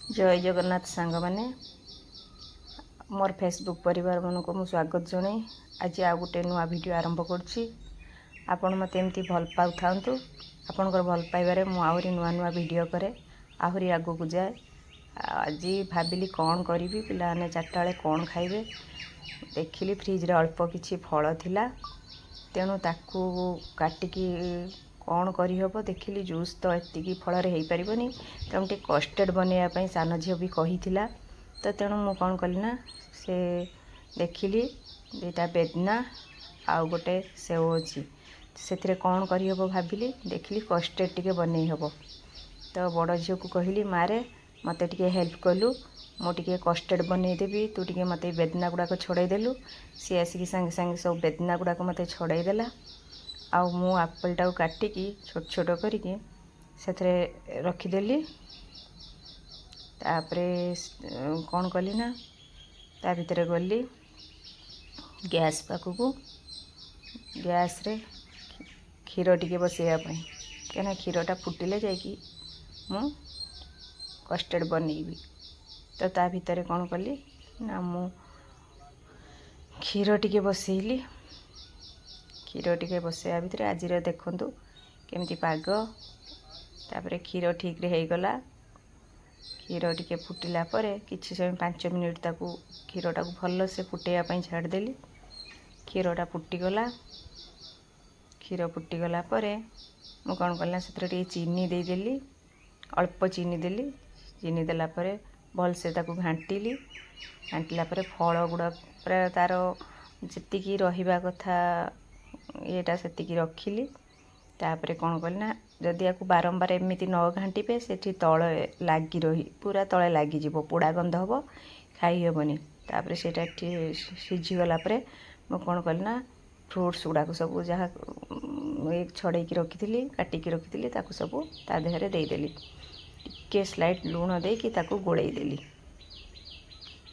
जय जगन्नाथ सांग मैंने मोर फेसबुक परिवार मन को मुझे स्वागत जन आज आ गोटे नुआ वीडियो आरंभ कर मत एमती भल पाऊ था आपणकर भल पाइबारे मुझे नुआ नुआ वीडियो करे आहरी आगू को जाए। आज भाविली कौन करी पिलाने चार्टा बेले कौन खाइबे देखिली फ्रिज रे अल्प किछि फल थिला तेणु ताकू काटिकी कौन करहब देखिली जूस तो एतिकी फल हो पारनी तेणु टे कस्टर्ड बनवाई सान झील भी कही तो तेणु मु कौन कली ना से देखिली दुईटा बेदना आउ गोटे सेव अच्छी से कौन करहब भाविली देखिली कस्टर्ड टिके बन हम तो बड़ झील को कहली मारे मत टे हेल्प कलु मुझे कस्टर्ड बनईदेवी तू टे मत बेदना गुड़ाक छड़ेदेलु सी आसिक सांगे सांगे सब बेदना गुड़ाक मत छड़ेदेला आउ मु आप्पलटा काटिकी छोट छोट करिकी से रखीदेली तापरे कौन कली ना ता भितर गली गैस पाखक गैस रे क्षीर टिके बसैयापाई क्या क्षीरटा फुटिले जाकि मु कस्टर्ड बनईबी तो ता भितर कौन कली ना मु क्षीर टिके बसैली क्षीर टिके बसैया भितर आज देखु केमती पाग तापरे क्षीर ठीक रे गला क्षीर टिके फुटिला परे किछि समय 5 मिनिट ताकू क्षीरटा को भल से फुटेया छाड़देली क्षीरटा फुटीगला क्षीर फुटीगला परे मु कौन कला से चीनी देदेली अल्प चीनी देली चीनी देला परे भल से ताकू घांटिली घांटिला परे फल गुड़ा पूरा तार जी रहिबा कथा येटा सेतिकी रखिली तापरे कौन कली ना जदि या बारंबार एमती न घांटे से तले लगी रही पूरा तले लगिज पोड़ा गंध हम खाई हेबनी तापरे सेटा सीझीगला मु कौन कली ना फ्रुट्स गुड़ाक सब जहाँ छड़े रखी काटिकी रखी सब ता देहरे देदेली टिके स्लाइट लुण देकी ताकू गोलैदेली